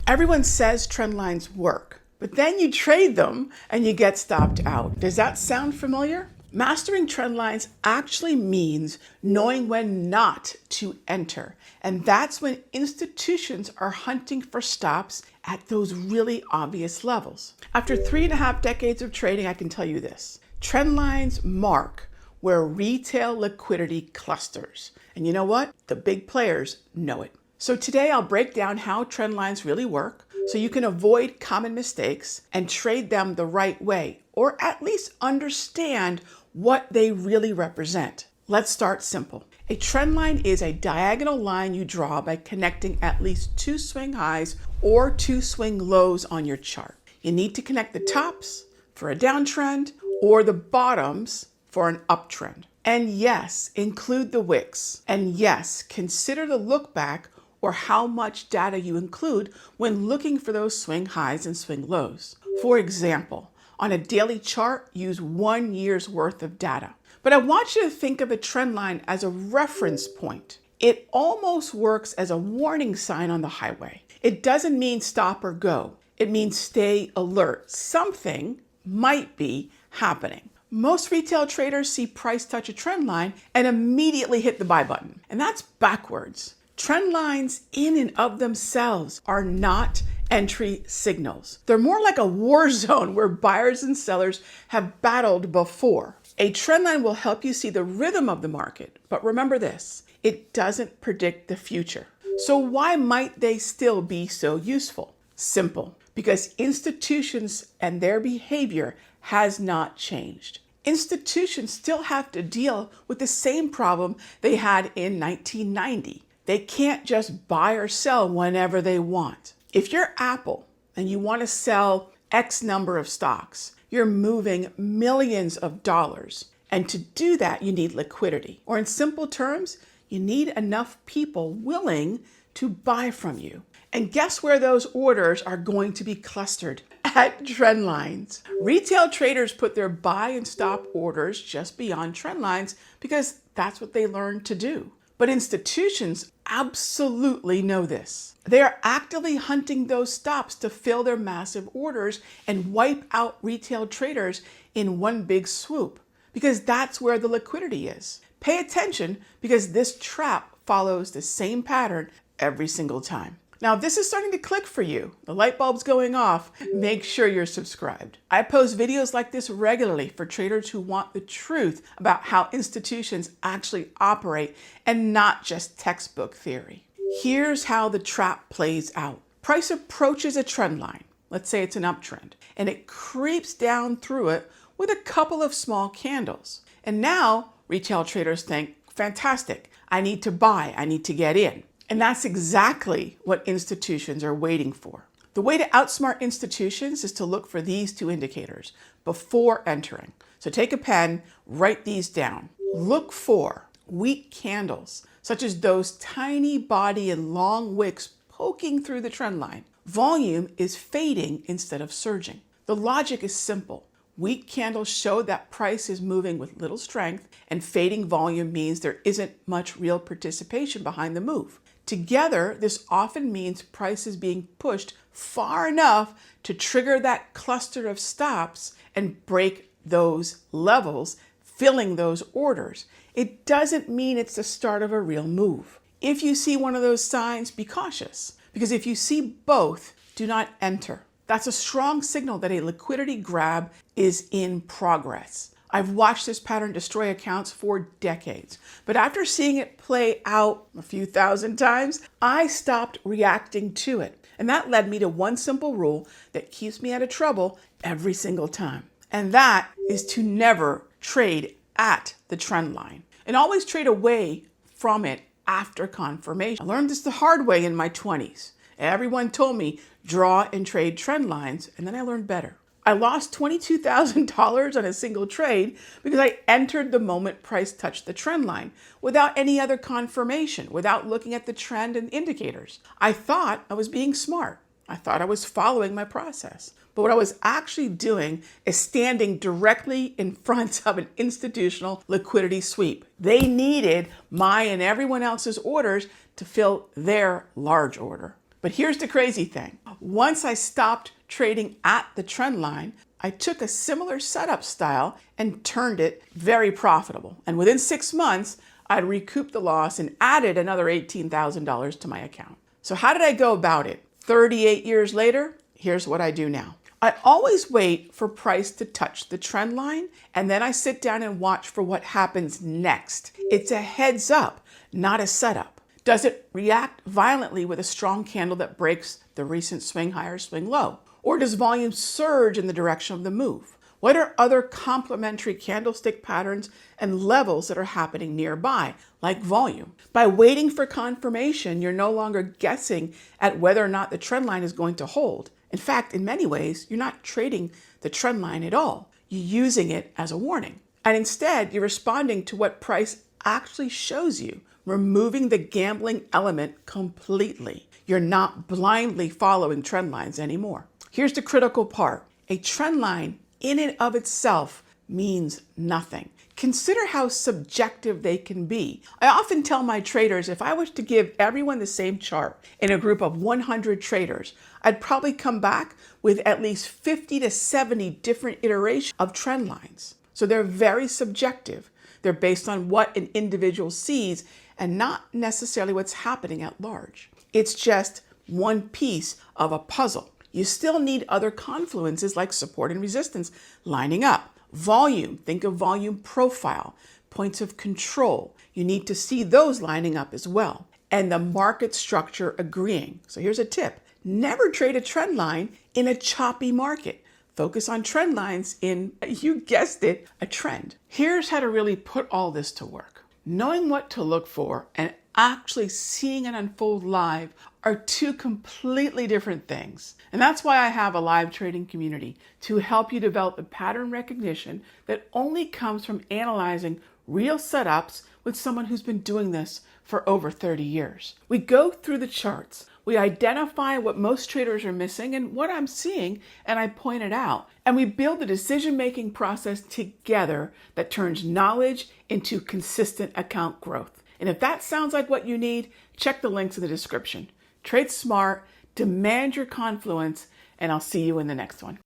Everyone says trend lines work, but then you trade them and you get stopped out. Does that sound familiar? Mastering trend lines actually means knowing when not to enter. And that's when institutions are hunting for stops at those really obvious levels. After 3.5 decades of trading, I can tell you this. Trend lines mark where retail liquidity clusters. And you know what? The big players know it. So today I'll break down how trend lines really work so you can avoid common mistakes and trade them the right way, or at least understand what they really represent. Let's start simple. A trend line is a diagonal line you draw by connecting at least 2 swing highs or 2 swing lows on your chart. You need to connect the tops for a downtrend or the bottoms for an uptrend. And yes, include the wicks. And yes, consider the look back or how much data you include when looking for those swing highs and swing lows. For example, on a daily chart, use 1 year's worth of data. But I want you to think of a trend line as a reference point. It almost works as a warning sign on the highway. It doesn't mean stop or go. It means stay alert. Something might be happening. Most retail traders see price touch a trend line and immediately hit the buy button. And that's backwards. Trend lines in and of themselves are not entry signals. They're more like a war zone where buyers and sellers have battled before. A trend line will help you see the rhythm of the market, but remember this, it doesn't predict the future. So why might they still be so useful? Simple, because institutions and their behavior has not changed. Institutions still have to deal with the same problem they had in 1990. They can't just buy or sell whenever they want. If you're Apple and you want to sell X number of stocks, you're moving millions of dollars. And to do that, you need liquidity. Or in simple terms, you need enough people willing to buy from you. And guess where those orders are going to be clustered? At trend lines. Retail traders put their buy and stop orders just beyond trend lines because that's what they learned to do. But institutions absolutely know this. They are actively hunting those stops to fill their massive orders and wipe out retail traders in one big swoop, because that's where the liquidity is. Pay attention, because this trap follows the same pattern every single time. Now, if this is starting to click for you, the light bulb's going off, make sure you're subscribed. I post videos like this regularly for traders who want the truth about how institutions actually operate and not just textbook theory. Here's how the trap plays out. Price approaches a trend line, let's say it's an uptrend, and it creeps down through it with a couple of small candles. And now retail traders think, fantastic, I need to buy, I need to get in. And that's exactly what institutions are waiting for. The way to outsmart institutions is to look for these 2 indicators before entering. So take a pen, write these down. Look for weak candles, such as those tiny body and long wicks poking through the trend line. Volume is fading instead of surging. The logic is simple. Weak candles show that price is moving with little strength, and fading volume means there isn't much real participation behind the move. Together, this often means price is being pushed far enough to trigger that cluster of stops and break those levels, filling those orders. It doesn't mean it's the start of a real move. If you see one of those signs, be cautious, because if you see both, do not enter. That's a strong signal that a liquidity grab is in progress. I've watched this pattern destroy accounts for decades, but after seeing it play out a few thousand times, I stopped reacting to it. And that led me to one simple rule that keeps me out of trouble every single time. And that is to never trade at the trend line and always trade away from it after confirmation. I learned this the hard way in my 20s. Everyone told me draw and trade trend lines, and then I learned better. I lost $22,000 on a single trade because I entered the moment price touched the trend line without any other confirmation, without looking at the trend and indicators. I thought I was being smart. I thought I was following my process. But what I was actually doing is standing directly in front of an institutional liquidity sweep. They needed my and everyone else's orders to fill their large order. But here's the crazy thing. Once I stopped trading at the trend line, I took a similar setup style and turned it very profitable. And within 6 months, I'd recouped the loss and added another $18,000 to my account. So how did I go about it? 38 years later, here's what I do now. I always wait for price to touch the trend line, and then I sit down and watch for what happens next. It's a heads up, not a setup. Does it react violently with a strong candle that breaks the recent swing high or swing low? Or does volume surge in the direction of the move? What are other complementary candlestick patterns and levels that are happening nearby, like volume? By waiting for confirmation, you're no longer guessing at whether or not the trend line is going to hold. In fact, in many ways, you're not trading the trend line at all. You're using it as a warning. And instead, you're responding to what price actually shows you, removing the gambling element completely. You're not blindly following trend lines anymore. Here's the critical part. A trend line in and of itself means nothing. Consider how subjective they can be. I often tell my traders, if I was to give everyone the same chart in a group of 100 traders, I'd probably come back with at least 50 to 70 different iterations of trend lines. So they're very subjective. They're based on what an individual sees and not necessarily what's happening at large. It's just one piece of a puzzle. You still need other confluences like support and resistance lining up. Volume, think of volume profile, points of control. You need to see those lining up as well. And the market structure agreeing. So here's a tip. Never trade a trend line in a choppy market. Focus on trend lines in, you guessed it, a trend. Here's how to really put all this to work. Knowing what to look for and actually seeing it unfold live are two completely different things. And that's why I have a live trading community to help you develop the pattern recognition that only comes from analyzing real setups with someone who's been doing this for over 30 years. We go through the charts. We identify what most traders are missing and what I'm seeing, and I point it out. And we build a decision-making process together that turns knowledge into consistent account growth. And if that sounds like what you need, check the links in the description. Trade smart, demand your confluence, and I'll see you in the next one.